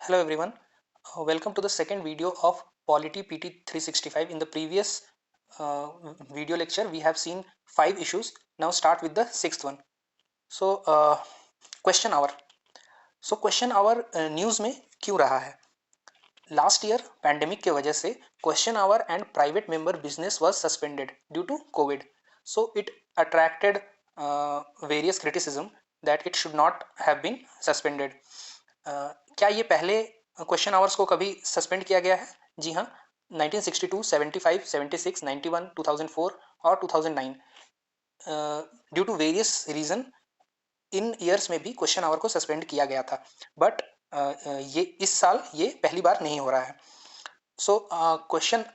Hello everyone, welcome to the second video of Polity PT 365. In the previous uh, video lecture, we have seen 5 issues. Now start with the sixth one. So question hour. So question hour news में क्यों रहा है? Last year pandemic के वजह से question hour and private member business was suspended due to COVID. So it attracted various criticism that it should not have been suspended. क्या ये पहले क्वेश्चन आवर्स को कभी सस्पेंड किया गया है? जी हाँ, 1962, 75, 76, 91, 2004 और 2009 ड्यू टू वेरियस रीजन इन ईयर्स में भी क्वेश्चन आवर को सस्पेंड किया गया था. बट ये इस साल ये पहली बार नहीं हो रहा है. सो क्वेश्चन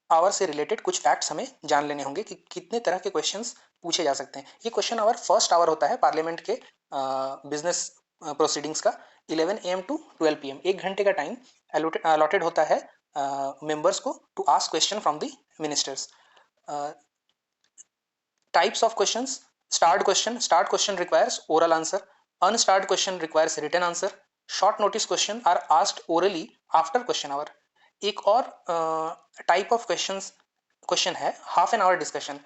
आवर से रिलेटेड कुछ फैक्ट्स हमें जान लेने होंगे कि कितने तरह के क्वेश्चंस पूछे जा सकते हैं. ये क्वेश्चन आवर फर्स्ट आवर होता है पार्लियामेंट के बिजनेस प्रोसीडिंग्स का. 11 AM टू 12 PM 1 घंटे का टाइम अलॉटेड होता है मेंबर्स को to ask question from the ministers. Types of questions: starred question requires oral answer, unstarred question requires written answer, short notice question are asked orally after question hour. एक और type of question है half an hour discussion.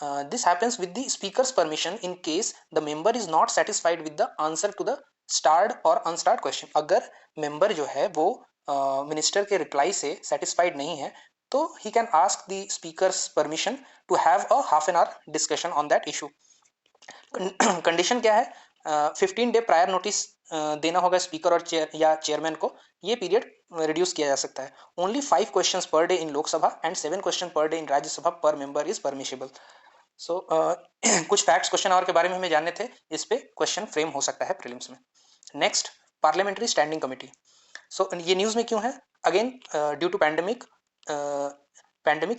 This happens with the speaker's permission in case the member is not satisfied with the answer to the starred और unstarred question. अगर member जो है वो minister के reply से satisfied नहीं है तो he can ask the speaker's permission to have a half an hour discussion on that issue. Condition क्या है? 15 डे प्रायर नोटिस देना होगा स्पीकर और चेयरमैन को. ये पीरियड रिड्यूस किया जा सकता है. Only 5 questions per day in Lok Sabha and 7 question per day in Rajya Sabha पर मेंबर इज परमिशेबल. सो कुछ फैक्ट्स क्वेश्चन आवर के बारे में हमें जानने थे. इस पे क्वेश्चन फ्रेम हो सकता है प्रीलिम्स में. Next, parliamentary standing committee. So ये न्यूज में क्यों है? Again due to pandemic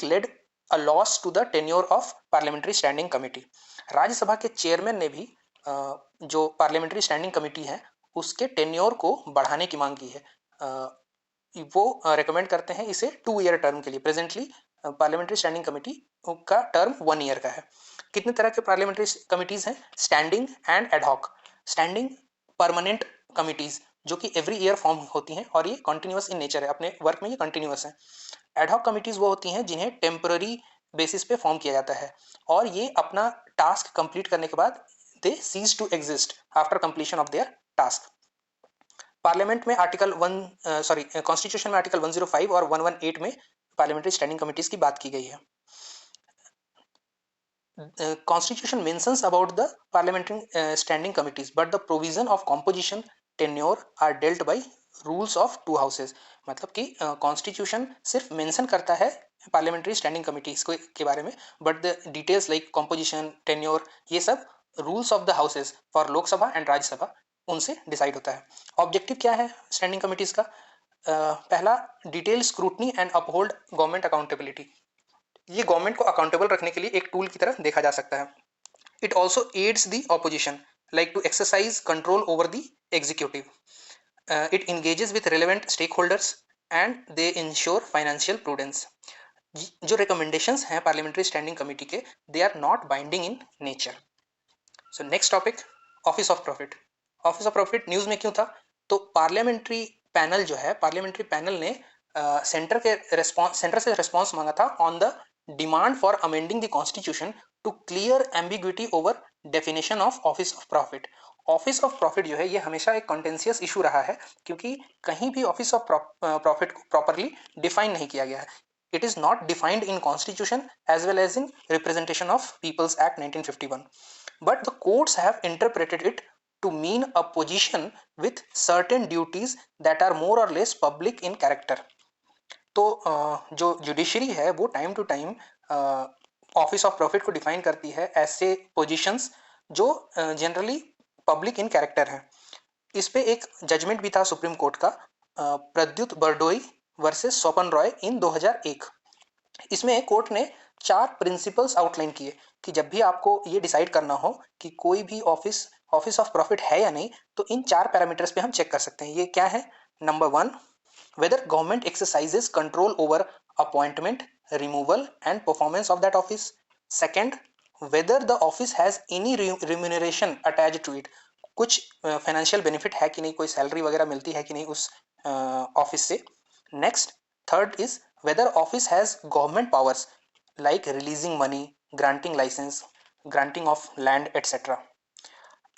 led a loss to the tenure of parliamentary standing committee. Rajya Sabha के चेयरमैन ने भी जो पार्लियामेंट्री स्टैंडिंग कमेटी है उसके टेन्योर को बढ़ाने की मांग की है. वो रेकमेंड करते हैं इसे 2 ईयर टर्म के लिए. प्रेजेंटली पार्लियामेंट्री स्टैंडिंग कमेटी का टर्म 1 ईयर का है. कितने तरह के पार्लियामेंट्री कमिटीज हैं? Standing and ad hoc. Standing permanent committees जो कि एवरी ईयर फॉर्म होती हैं और ये कंटिन्यूअस इन नेचर है, अपने वर्क में ये कंटिन्यूअस है. एडहॉक कमिटीज वो होती हैं जिन्हें टेम्पररी बेसिस पे फॉर्म किया जाता है और ये अपना टास्क कंप्लीट करने के बाद they cease to exist after completion of their task. Parliament में कॉन्स्टिट्यूशन में आर्टिकल 105 और 118 में पार्लियामेंट्री स्टैंडिंग कमिटीज की बात की गई है. Constitution mentions about the parliamentary standing committees, but the provision of composition, tenure are dealt by rules of 2 houses. मतलब कि कॉन्स्टिट्यूशन सिर्फ मेंशन करता है पार्लियामेंट्री स्टैंडिंग कमिटीज के बारे में, but the details like composition, tenure, ये सब rules of the houses for Lok Sabha and Rajya Sabha उनसे डिसाइड होता है. ऑब्जेक्टिव क्या है स्टैंडिंग कमिटीज का? पहला, detail scrutiny and uphold government accountability. ये गवर्नमेंट को अकाउंटेबल रखने के लिए एक टूल की तरह देखा जा सकता है. It also aids the opposition like to exercise control over the executive. It engages with relevant stake holders and they ensure financial prudence. जो रिकमेंडेशंस हैं पार्लियामेंट्री स्टैंडिंग कमेटी के, they are not binding in nature. So next topic, office of profit. Office of profit news में क्यों था? तो parliamentary panel जो है, parliamentary panel ने सेंटर से रिस्पॉन्स मांगा था on the demand for amending the constitution to clear ambiguity over definition of office of profit. Office of profit जो है ये हमेशा एक कॉन्टेंशियस इशू रहा है क्योंकि कहीं भी ऑफिस ऑफ प्रॉफिट को प्रॉपरली डिफाइन नहीं किया गया है. It is not defined in constitution as well as in representation of people's act 1951, but the courts have interpreted it to mean a position with certain duties that are more or less public in character. तो जो judiciary है वो time to time office of profit को define करती है ऐसे positions जो generally public in character है. इस पे एक जजमेंट भी था सुप्रीम कोर्ट का, प्रद्युत बरडोई वर्सेस स्वपन रॉय इन 2001. इसमें कोर्ट ने 4 प्रिंसिपल्स आउटलाइन किए कि जब भी आपको ये डिसाइड करना हो कि कोई भी ऑफिस ऑफ प्रॉफिट है या नहीं, तो इन 4 पैरामीटर्स पे हम चेक कर सकते हैं. ये क्या है? Number 1, whether government exercises control over appointment, removal and performance of that office. Second, whether the office has any remuneration attached to it. कुछ फाइनेंशियल बेनिफिट है कि नहीं, कोई सैलरी वगैरह मिलती है कि नहीं उस ऑफिस से। Next, third is whether office has government powers like releasing money, granting license, granting of land etcetera.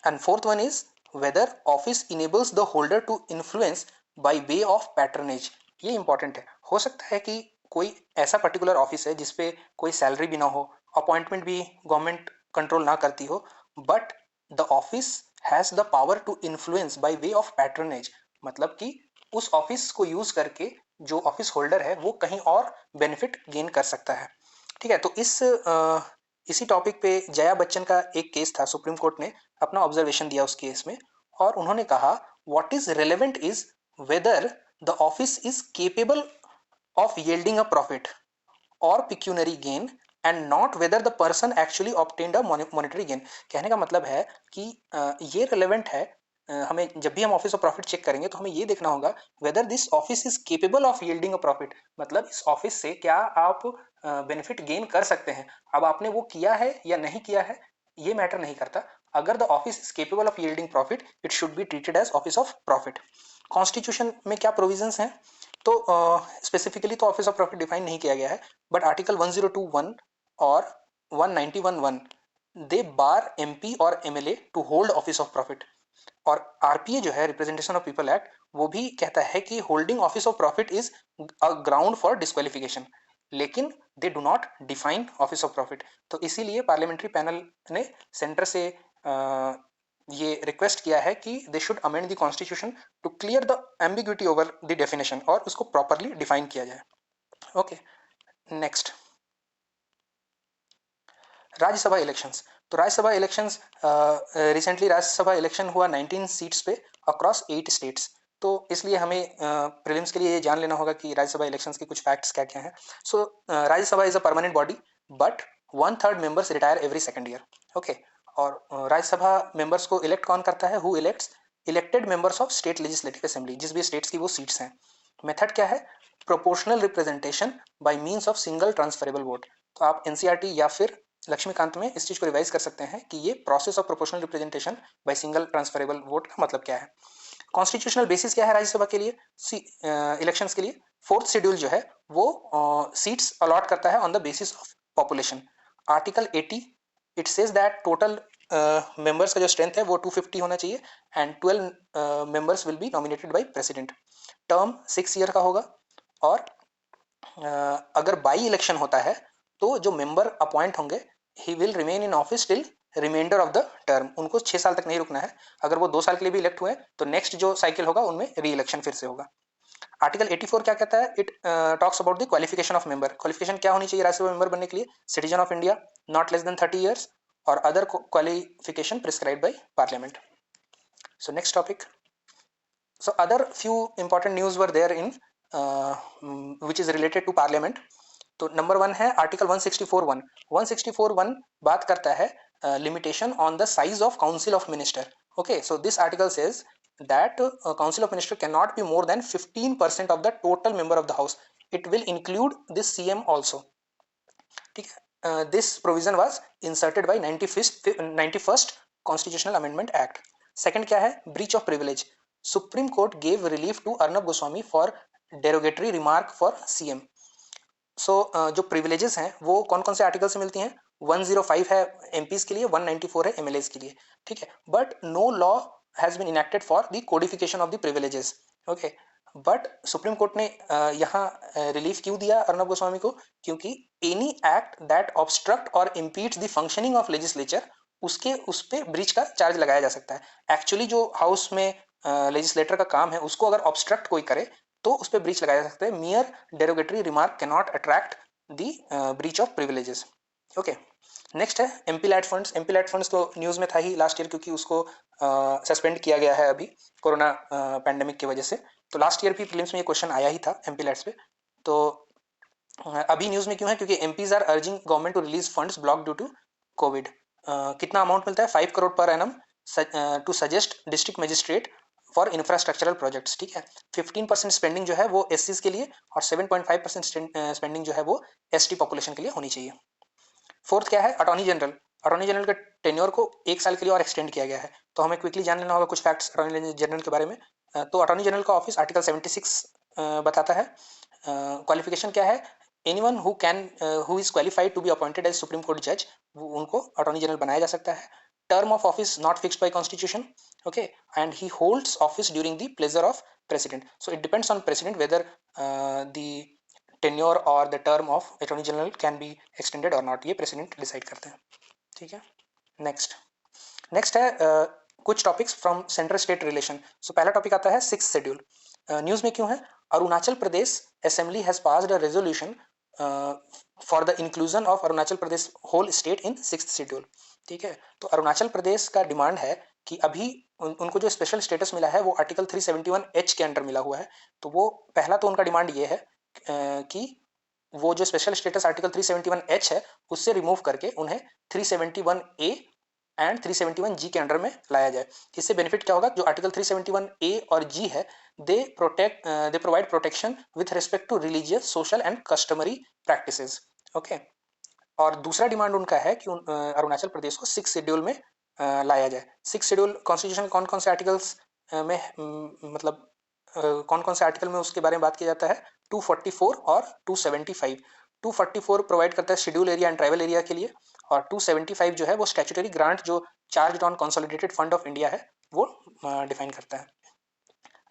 And fourth one is whether office enables the holder to influence by way of patronage. ये important है। हो सकता है कि कोई ऐसा particular office है जिसपे कोई सैलरी भी ना हो, अपॉइंटमेंट भी गवर्नमेंट कंट्रोल ना करती हो, but the office has the power to influence by way of patronage. मतलब कि उस ऑफिस को यूज करके जो ऑफिस होल्डर है वो कहीं और बेनिफिट गेन कर सकता है। ठीक है, तो इसी टॉपिक पे जया बच्चन का एक केस था, सुप्रीम कोर्ट ने अपना ऑब्जर्वेशन दिया उस केस में, और उन्होंने कहा what is relevant is whether the office is capable of yielding a profit or pecuniary gain and not whether the person actually obtained a monetary gain। कहने का मतलब है कि ये relevant है। हमें जब भी हम ऑफिस ऑफ प्रॉफिट चेक करेंगे तो हमें ये देखना होगा whether this office is capable of yielding a profit। मतलब इस ऑफिस से क्या आप बेनिफिट गेन कर सकते हैं। अब आपने वो किया है या नहीं किया है ये मैटर नहीं करता। अगर the office is capable of yielding profit it should be treated as office of profit. Constitution में क्या प्रोविजंस हैं, तो स्पेसिफिकली तो ऑफिस ऑफ प्रॉफिट डिफाइन नहीं किया गया है, बट आर्टिकल 1021 और 1911 दे बार एमपी और MLA to hold office of profit. और आरपीए जो है, रिप्रेजेंटेशन ऑफ पीपल एक्ट, वो भी कहता है कि holding office of profit is a ground for disqualification, लेकिन they do not define office of profit. तो इसीलिए पार्लियामेंट्री पैनल ने सेंटर से ये रिक्वेस्ट किया है कि they should amend the constitution to clear the ambiguity over the definition और उसको प्रॉपरली डिफाइन किया जाए। Okay, next, Rajya Sabha elections. तो Rajya Sabha elections recently Rajya Sabha election हुआ 19 सीट्स पे अक्रॉस 8 स्टेट्स। तो इसलिए हमें प्रीलिम्स के लिए ये जान लेना होगा कि राज्यसभा इलेक्शंस के कुछ फैक्ट्स क्या क्या हैं। So Rajya Sabha is a permanent body but 1/3 members retire every second year. Okay, और राज्यसभा मेंबर्स को इलेक्ट कौन करता है, who elects elected members of state legislative assembly, जिस भी स्टेट्स की वो सीट्स हैं। मेथड क्या है, proportional representation by means of single transferable vote. तो आप एनसीईआरटी या फिर लक्ष्मीकांत में इस चीज को रिवाइज कर सकते हैं कि ये process of proportional representation by single transferable vote का मतलब क्या है। कॉन्स्टिट्यूशनल बेसिस क्या है राज्यसभा के लिए, इलेक्शंस के लिए, फोर्थ शेड्यूल जो है वो सीट्स अलॉट करता है on the basis of population. Article 80 it says that total members का जो स्ट्रेंथ है वो 250 होना चाहिए and 12 members will be nominated by president. Term 6 year का होगा और अगर बाई इलेक्शन होता है तो जो मेंबर अपॉइंट होंगे he will remain in office till reminder of the term. उनको 6 साल तक नहीं रुकना है। अगर वो 2 साल के लिए भी इलेक्ट हुए तो नेक्स्ट जो साइकिल होगा उनमें री इलेक्शन फिर से होगा। आर्टिकल 84 क्या कहता है, it talks about the qualification of member. Qualification क्या होनी चाहिए राज्यसभा मेंबर बनने के लिए, citizen of India, not less than 30 years और other qualification prescribed by parliament. So next topic, so other few important news were there in which is related to parliament। तो number 1 है article 164(1). 164(1) बात करता है limitation on the size of council of minister. Okay, so this article says that council of minister can not be more than 15% of the total member of the house. It will include this CM also. ठीक है, this provision was inserted by 91st constitutional amendment act. Second क्या है, breach of privilege. Supreme court gave relief to Arnab Goswami for derogatory remark for CM. So जो privileges हैं वो कौन कौन से आर्टिकल से मिलती हैं, 105 है एमपीज के लिए, 194 है एमएलएस के लिए। ठीक है, but no law has been enacted for the codification of the privileges. Okay, but supreme court ने यहाँ रिलीफ क्यों दिया अर्नब गोस्वामी को, क्योंकि एनी एक्ट दैट ऑब्स्ट्रक्ट और impedes the functioning of legislature उसके उस पे ब्रीच का चार्ज लगाया जा सकता है। एक्चुअली जो हाउस में लेजिस्लेटर का काम है उसको अगर ऑब्स्ट्रक्ट कोई करे तो उस पर ब्रीच लगाया जा सकता है। Mere derogatory remark can not attract the breach of privileges. Okay, next है MP LAD funds. MP LAD funds तो न्यूज में था ही लास्ट ईयर, क्योंकि उसको सस्पेंड किया गया है अभी कोरोना पैंडेमिक की वजह से। तो लास्ट ईयर भी प्रीलिम्स में ये क्वेश्चन आया ही था एमपी लैट्स पे। तो अभी न्यूज में क्यों है, क्योंकि MPs are urging government to release funds block due to Covid. कितना अमाउंट मिलता है, 5 करोड़ पर एनम to suggest district magistrate for infrastructural projects. ठीक है, 15% स्पेंडिंग जो है वो एससीज के लिए और 7.5% स्पेंडिंग जो है वो एसटी पॉपुलेशन के लिए होनी चाहिए। फोर्थ क्या है, अटॉर्नी जनरल। अटॉर्नी जनरल के टेन्योर को 1 साल के लिए और एक्सटेंड किया गया है। तो हमें क्विकली जान लेना होगा कुछ फैक्ट्स अटॉर्नी जनरल के बारे में। तो अटॉर्नी जनरल का ऑफिस आर्टिकल 76 बताता है। क्वालिफिकेशन क्या है? Anyone who is qualified to be appointed as supreme court जज, उनको अटॉर्नी जनरल बनाया जा सकता है। Term of office not fixed by constitution, okay, and he holds office during the pleasure of president. So it depends on president whether the tenure और the term of attorney general can be extended और not, ये president decide करते हैं। ठीक है, next next है कुछ topics from central state relation. So पहला टॉपिक आता है 6th शेड्यूल। न्यूज़ में क्यों है? Arunachal Pradesh assembly has passed a resolution for the inclusion of Arunachal Pradesh whole state in 6th schedule. ठीक है, तो अरुणाचल प्रदेश का डिमांड है कि अभी उनको जो स्पेशल स्टेटस मिला है वो आर्टिकल 371H के अंडर मिला हुआ है। तो वो पहला तो उनका डिमांड ये है कि वो जो स्पेशल स्टेटस आर्टिकल 371H है उससे रिमूव करके उन्हें 371A एंड 371G के अंडर में लाया जाए। इससे बेनिफिट क्या होगा? जो आर्टिकल 371A और G है they provide protection with respect to religious, social and customary practices. Okay, और दूसरा डिमांड उनका है कि अरुणाचल प्रदेश को 6 शेड्यूल में लाया जाए। 6 शेड्यूल कॉन्स्टिट्यूशन कौन कौन से आर्टिकल्स में मतलब कौन कौन से आर्टिकल में उसके बारे में बात किया जाता है? 244 और 275। 244 प्रोवाइड करता है schedule area and tribal area के लिए, और 275 जो है वो स्टैट्यूटरी ग्रांट जो charge on consolidated fund of India है वो डिफाइन करता है।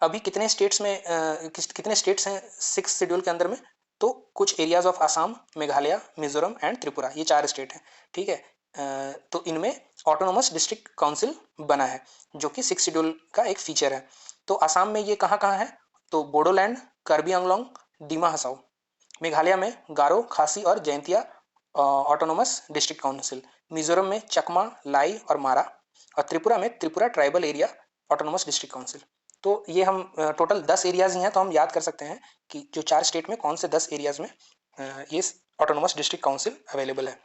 अभी कितने स्टेट्स में कितने स्टेट्स हैं 6 शेड्यूल के अंदर में? तो कुछ areas of Assam, Meghalaya, Mizoram and Tripura, ये 4 स्टेट हैं। ठीक है, तो इनमें ऑटोनोमस डिस्ट्रिक्ट काउंसिल बना है जो कि 6 शेड्यूल का एक फीचर है। तो आसाम में ये कहाँ कहाँ है? तो बोडोलैंड, कार्बी आंगलोंग, दीमा हसाओ। मेघालय में गारो, खासी और Jaintia autonomous district council. Mizoram में चकमा, लाई और मारा। और त्रिपुरा में Tripura tribal area autonomous district council. तो ये हम टोटल 10 एरियाज ही हैं, तो हम याद कर सकते हैं कि जो 4 स्टेट में कौन से 10 एरियाज में ये ऑटोनोमस डिस्ट्रिक्ट काउंसिल अवेलेबल है।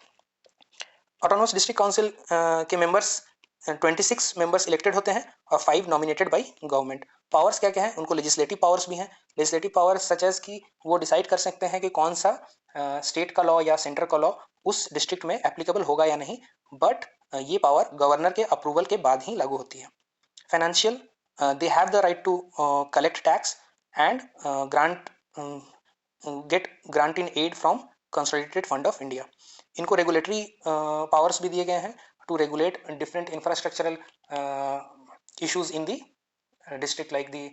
ऑटोनोमस डिस्ट्रिक्ट काउंसिल के मेंबर्स 26 मेंबर्स इलेक्टेड होते हैं और 5 नॉमिनेटेड बाय गवर्नमेंट। पावर्स क्या क्या है? उनको लेजिस्लेटिव पावर्स भी हैं। लेजिस्लेटिव पावर्स सच एज कि वो डिसाइड कर सकते हैं कि कौन सा स्टेट का लॉ या सेंटर का लॉ उस डिस्ट्रिक्ट में एप्लीकेबल होगा या नहीं, बट ये पावर गवर्नर के अप्रूवल के बाद ही लागू होती है। Financial, they have the right to collect tax and get grant in aid from consolidated fund of India. इनको रेगुलेटरी पावर्स भी दिए गए हैं to regulate different infrastructural issues in the district like the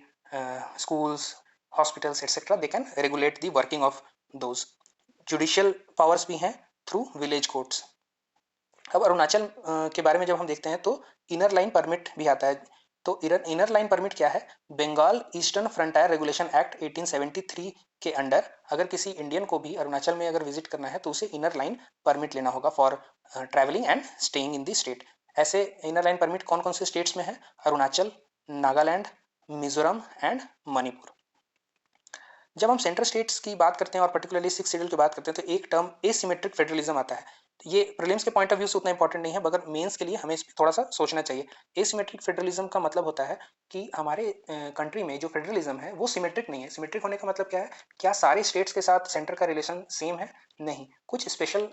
schools, hospitals, etc. They can regulate the working of those. Judicial powers भी हैं through village courts. अब अरुणाचल के बारे में जब हम देखते हैं तो इनर लाइन परमिट भी आता है। तो इनर लाइन परमिट क्या है? Bengal eastern frontier regulation act 1873 के अंडर अगर किसी इंडियन को भी अरुणाचल में अगर विजिट करना है तो उसे इनर लाइन परमिट लेना होगा for travelling and staying in the state. ऐसे इनर लाइन परमिट कौन कौन से स्टेट्स में है? अरुणाचल, नागालैंड, मिजोरम एंड मणिपुर। जब हम सेंट्रल स्टेट्स की बात करते हैं और पर्टिकुलरली 6 शेड्यूल की बात करते हैं तो एक टर्म एसिमेट्रिक फेडरलिज्म आता है। ये प्रीलिम्स के पॉइंट ऑफ व्यू से उतना इंपॉर्टेंट नहीं है, मगर मेंस के लिए हमें इस पर थोड़ा सा सोचना चाहिए। एसिमेट्रिक फेडरलिज्म का मतलब होता है कि हमारे कंट्री में जो फेडरलिज्म है वो सिमेट्रिक नहीं है। सिमेट्रिक होने का मतलब क्या है? क्या सारे स्टेट्स के साथ सेंटर का रिलेशन सेम है? नहीं, कुछ स्पेशल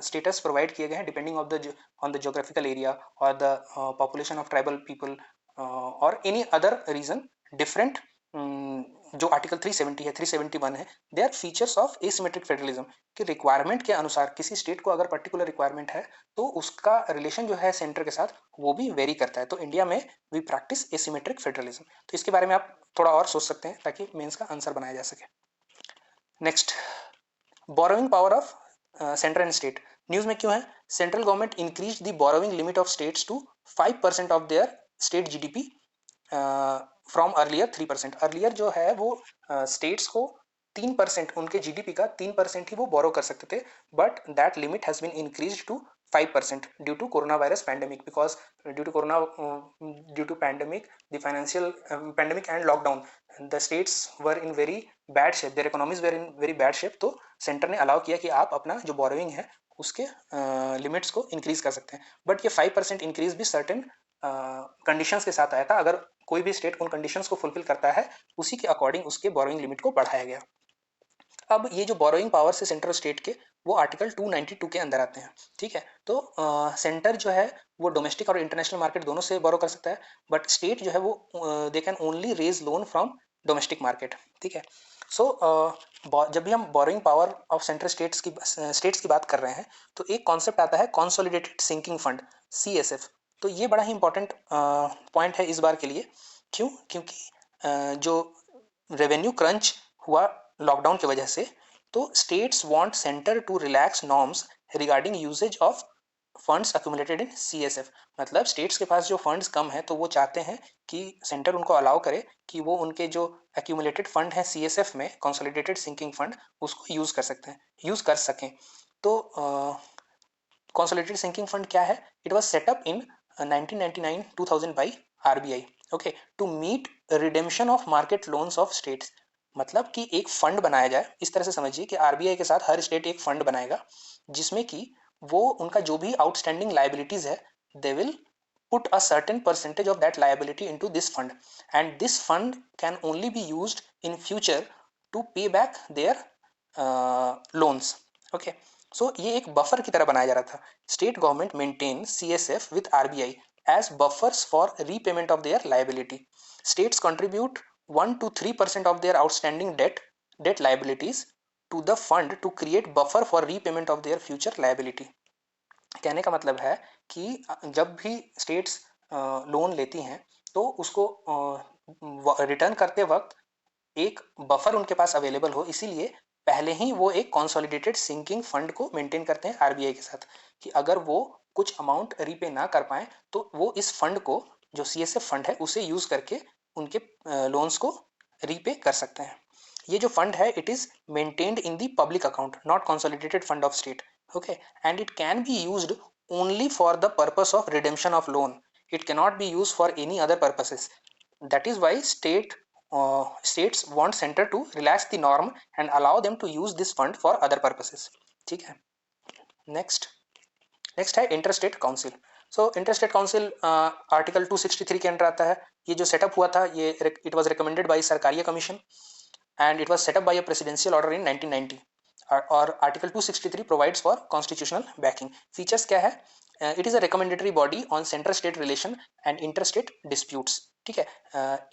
स्टेटस प्रोवाइड किए गए हैं depending on the geographical area और the population of tribal people और एनी अदर रीजन। डिफरेंट जो आर्टिकल 370 है, 371 है, they are features of asymmetric federalism कि रिक्वायरमेंट के अनुसार किसी स्टेट को अगर पर्टिकुलर रिक्वायरमेंट है तो उसका रिलेशन जो है सेंटर के साथ वो भी वेरी करता है। तो इंडिया में वी प्रैक्टिस एसिमेट्रिक फेडरलिज्म। तो इसके बारे में आप थोड़ा और सोच सकते हैं ताकि मेंस का आंसर बनाया जा सके। Next, borrowing power of centre and state. News में क्यों है? Central government increase the borrowing limit of states to 5% of their state GDP from earlier 3%। Earlier जो है वो स्टेट्स को 3%, उनके जीडीपी का 3% ही वो बोरो कर सकते थे, but that limit has been increase to 5% due to corona virus pandemic, because due to pandemic, the financial pandemic and lockdown, the states were in very bad shape, their economies were in very bad shape. तो centre ने allow किया कि आप अपना जो borrowing है उसके limits को इंक्रीज कर सकते हैं, बट ये 5% इंक्रीज भी सर्टेन कंडीशंस के साथ आया था। अगर कोई भी स्टेट उन कंडीशंस को फुलफिल करता है उसी के अकॉर्डिंग उसके बोरोइंग लिमिट को बढ़ाया गया। अब ये जो बोरोइंग पावर से सेंटर स्टेट के, वो आर्टिकल 292 के अंदर आते हैं, ठीक है। तो सेंटर जो है वो डोमेस्टिक और इंटरनेशनल मार्केट दोनों से बोरो कर सकता है, बट स्टेट जो है वो they can only raise loan from domestic market, ठीक है। सो जब भी हम borrowing power of central states की बात कर रहे हैं, तो एक कॉन्सेप्ट आता है कंसोलिडेटेड सिंकिंग फंड, CSF। तो ये बड़ा ही इंपॉर्टेंट पॉइंट है इस बार के लिए। क्यों? क्योंकि जो रेवेन्यू क्रंच हुआ लॉकडाउन की वजह से, तो states want centre to relax norms regarding usages of funds accumulated in CSF। मतलब स्टेट्स के पास जो फंड्स कम है, तो वो चाहते हैं कि सेंटर उनको अलाउ करे कि वो उनके जो एक्यूमुलेटेड फंड है CSF में, कंसोलिडेटेड सिंकिंग फंड, उसको यूज कर सकें। तो कंसोलिडेटेड सिंकिंग फंड क्या है? It was set up in 1999-2000 by RBI, okay, to meet redemption of market loans of states. मतलब कि एक फंड बनाया जाए, इस तरह से समझिए कि RBI के साथ हर स्टेट एक फंड बनाएगा, जिसमें कि वो उनका जो भी आउटस्टैंडिंग लाइबिलिटीज है, they will put a certain percentage of that liability into this fund, and this fund can only be used in future to pay back their loans, okay. So ये एक बफर की तरह बनाया जा रहा था। State government maintain CSF with RBI as buffers for repayment of their liability. States contribute 1 to 3% of their outstanding debt liabilities to the fund to create buffer for repayment of their future liability. कहने का मतलब है कि जब भी states loan लेती हैं, तो उसको रिटर्न करते वक्त एक बफर उनके पास अवेलेबल हो, इसीलिए पहले ही वो एक कंसोलिडेटेड सिंकिंग फंड को मेंटेन करते हैं RBI के साथ, कि अगर वो कुछ अमाउंट रीपे ना कर पाए, तो वो इस फंड को, जो CSF फंड है, उसे यूज करके उनके लोन्स को रीपे कर सकते हैं। ये जो फंड है, it is maintained in the public account, not consolidated fund of state, okay, and it can be used only for the purpose of redemption of loan. It cannot be used for any other purposes. That is why states want center to relax the norm and allow them to use this fund for other purposes, ठीक है। Next है interstate council. सो interstate council article 263 के under आता है। ये जो setup हुआ था, ये it was recommended by Sarkaria commission and it was set up by a presidential order in 1990, और article 263 provides for constitutional backing। Features क्या है? It is a recommendatory body on centre state relation and interstate disputes, ठीक है।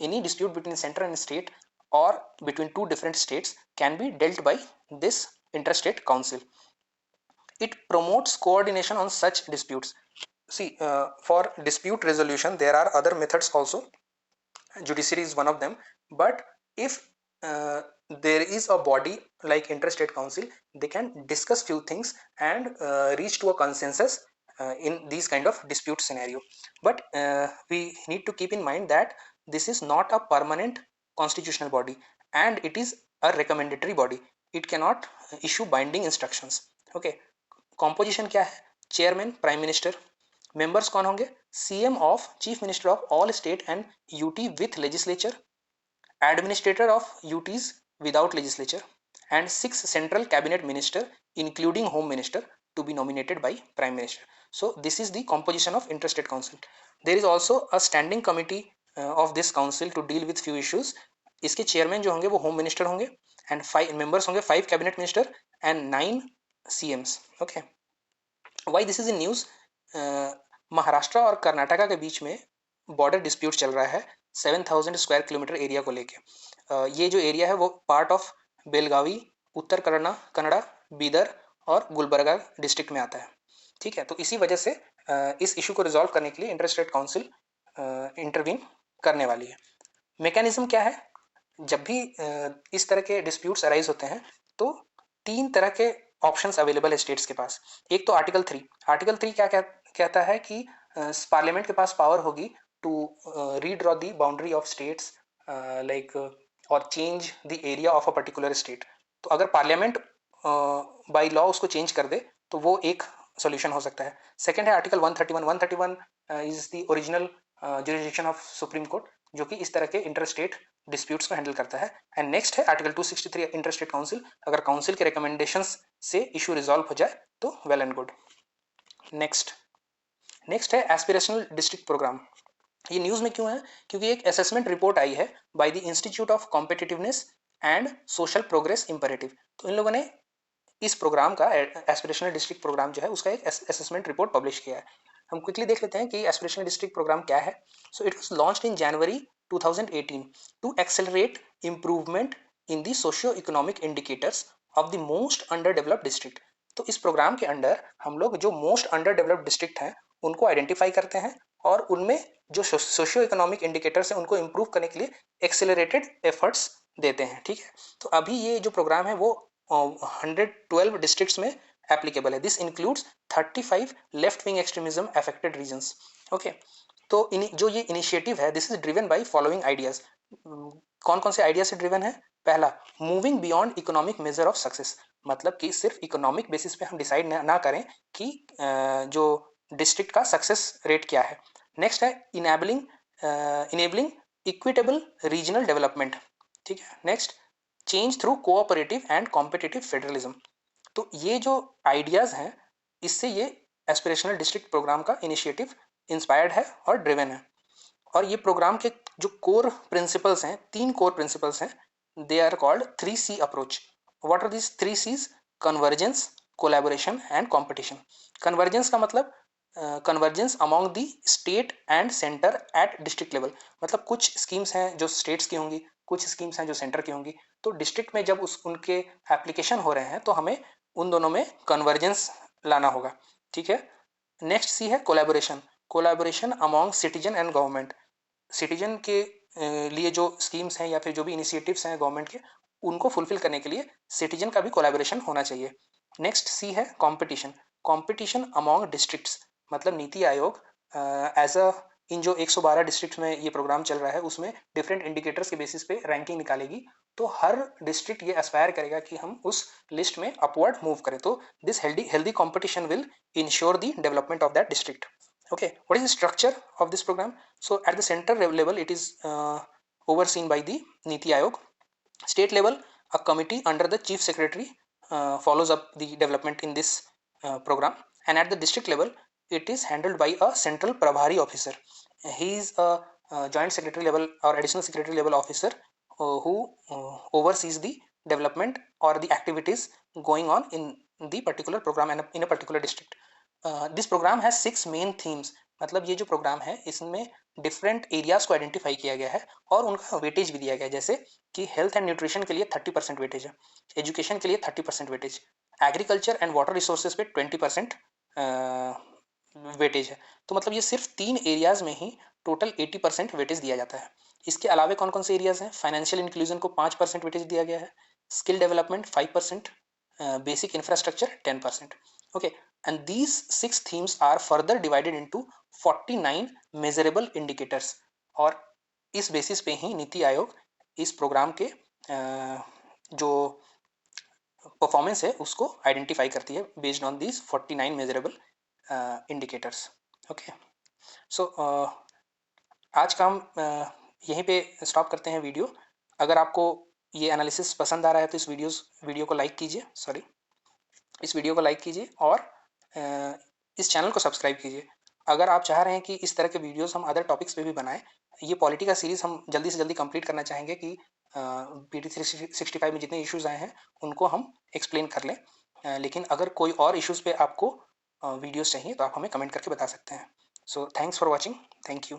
Any dispute between centre and state और between two different states can be dealt by this interstate council. It promotes coordination on such disputes. See, for dispute resolution there are other methods also. Judiciary is one of them, but if there is a body like interstate council, they can discuss few things and reach to a consensus in these kind of dispute scenario. But we need to keep in mind that this is not a permanent constitutional body, and it is a recommendatory body. It cannot issue binding instructions, okay. Composition क्या है? Chairman prime minister. Members कौन होंगे? CM of chief minister of all state and UT with legislature, administrator of UTs without legislature, and 6 central cabinet minister including home minister to be nominated by prime minister. So this is the composition of interstate council. There is also a standing committee of this council to deal with few issues. इसके chairman जो होंगे वो home minister होंगे, and 5 members होंगे, 5 cabinet minister and 9 CMs, okay. Why this is in news? Maharashtra और कर्नाटका के बीच में border dispute चल रहा है 7000 स्क्वायर किलोमीटर एरिया को लेके। ये जो एरिया है वो पार्ट ऑफ बेलगावी, उत्तर कन्नड़ा, बीदर और गुलबर्गा डिस्ट्रिक्ट में आता है, ठीक है। तो इसी वजह से इस इशू को रिजॉल्व करने के लिए इंटरस्टेट काउंसिल इंटरवीन करने वाली है। मैकेनिज्म क्या है? जब भी इस तरह के डिस्प्यूट्स अराइज होते हैं, तो 3 तरह के ऑप्शंस अवेलेबल है स्टेट्स के पास। एक तो आर्टिकल 3 क्या कहता है कि पार्लियामेंट के पास पावर होगी to redraw the boundary of states like और change the area of a particular state. तो अगर पार्लियामेंट बाय लॉ उसको चेंज कर दे, तो वो एक सॉल्यूशन हो सकता है। सेकंड है article 131 is the original jurisdiction of supreme court, जो कि इस तरह के इंटरस्टेट डिस्प्यूट्स को हैंडल करता है। एंड नेक्स्ट है आर्टिकल 263 इंटरस्टेट काउंसिल। अगर काउंसिल के रिकमेंडेशंस से इशू रिजॉल्व हो जाए तो वेल एंड गुड। नेक्स्ट है एस्पिरेशनल डिस्ट्रिक्ट प्रोग्राम। ये न्यूज़ में क्यों है? क्योंकि एक असेसमेंट रिपोर्ट आई है by the institute of competitiveness and social progress imperative. तो इन लोगों ने इस प्रोग्राम का एस्पिरेशनल डिस्ट्रिक्ट प्रोग्राम जो है उसका एक असेसमेंट रिपोर्ट पब्लिश किया है। हम क्विकली देख लेते हैं कि एस्पिरेशनल डिस्ट्रिक्ट प्रोग्राम क्या है। So it was launched in January 2018 to accelerate improvement in the socio economic indicators of the most underdeveloped district. तो इस प्रोग्राम के अंडर हम लोग जो मोस्ट अंडर डेवलप्ड डिस्ट्रिक्ट हैं उनको आइडेंटिफाई करते हैं और उनमें जो सोशियो इकोनॉमिक इंडिकेटर्स हैं उनको इम्प्रूव करने के लिए एक्सेलरेटेड एफर्ट्स देते हैं। ठीक है, तो अभी ये जो प्रोग्राम है वो 112 डिस्ट्रिक्ट्स में एप्लीकेबल है। This includes 35 left wing extremism affected regions. Okay, तो जो ये इनिशिएटिव है this is driven by following ideas. कौन कौन से आइडिया से ड्रिवन है? पहला, moving beyond economic measure of success, मतलब कि सिर्फ इकोनॉमिक बेसिस पे हम डिसाइड ना करें कि जो डिस्ट्रिक्ट का सक्सेस रेट क्या है। नेक्स्ट है इनेबलिंग इक्विटेबल रीजनल डेवलपमेंट। ठीक है, next change through cooperative and competitive federalism. तो ये जो आइडियाज हैं इससे ये एस्पिरेशनल डिस्ट्रिक्ट प्रोग्राम का इनिशिएटिव इंस्पायर्ड है और ड्रिवन है। और ये प्रोग्राम के जो कोर प्रिंसिपल्स हैं, 3 कोर प्रिंसिपल्स हैं, they are called 3C approach. What are this 3Cs? Convergence, collaboration and competition. Convergence का मतलब convergence among the state and centre at district level, मतलब कुछ स्कीम्स हैं जो स्टेट्स की होंगी, कुछ स्कीम्स हैं जो सेंटर की होंगी। तो डिस्ट्रिक्ट में जब उनके एप्लीकेशन हो रहे हैं तो हमें उन दोनों में कन्वर्जेंस लाना होगा। ठीक है, नेक्स्ट सी है collaboration. Collaboration among citizen and government. Citizen के लिए जो स्कीम्स हैं या फिर जो भी इनिशिएटिव्स हैं गवर्नमेंट के, उनको फुलफिल करने के लिए सिटीजन का भी कोलैबोरेशन होना चाहिए। नेक्स्ट सी है कंपटीशन। कंपटीशन अमॉन्ग डिस्ट्रिक्ट्स, मतलब नीति आयोग एज अ इन जो 112 डिस्ट्रिक्ट में ये प्रोग्राम चल रहा है उसमें डिफरेंट इंडिकेटर्स के बेसिस पे रैंकिंग निकालेगी। तो हर डिस्ट्रिक्ट ये एस्पायर करेगा कि हम उस लिस्ट में अपवर्ड मूव करें। तो this healthy competition will ensure the development of that district. Okay, what is the structure of this program? So at the center level it is overseen by the Niti Aayog. State level, a committee under the chief secretary follows up the development in this program, and at the district level it is handled by a central prabhari officer. He is a joint secretary level or additional secretary level officer who oversees the development or the activities going on in the particular program and in a particular district. This program has 6 main themes, मतलब ये जो programme है इसमें different areas को identify किया गया है और उनका वेटेज भी दिया गया है। जैसे कि हेल्थ एंड न्यूट्रिशन के लिए 30% वेटेज है, एजुकेशन के लिए 30% weightage, agriculture and water resources पे 20% वेटेज है। तो मतलब ये सिर्फ 3 एरियाज में ही टोटल 80% वेटेज दिया जाता है। इसके अलावे कौन कौन से एरियाज हैं? फाइनेंशियल इंक्लूजन को 5% वेटेज दिया गया है, skill development 5%, basic infrastructure 10%। Okay, and these 6 themes are further divided into 49 measurable indicators। और इस बेसिस पे ही नीति आयोग इस प्रोग्राम के जो परफॉर्मेंस है उसको आइडेंटिफाई करती है based on these 49 measurable indicators. Okay, so आज का हम यहीं पे स्टॉप करते हैं वीडियो। अगर आपको ये एनालिसिस पसंद आ रहा है तो इस वीडियो को लाइक कीजिए, इस वीडियो को लाइक कीजिए और इस चैनल को सब्सक्राइब कीजिए। अगर आप चाह रहे हैं कि इस तरह के वीडियोस हम अदर टॉपिक्स पे भी बनाएं, ये पॉलिटी का सीरीज़ हम जल्दी से जल्दी कंप्लीट करना चाहेंगे कि पीटी 365 में जितने इश्यूज आए हैं उनको हम एक्सप्लेन कर लें। लेकिन अगर कोई और इश्यूज़ पे आपको वीडियोस चाहिए तो आप हमें कमेंट करके बता सकते हैं। So thanks for watching, thank you.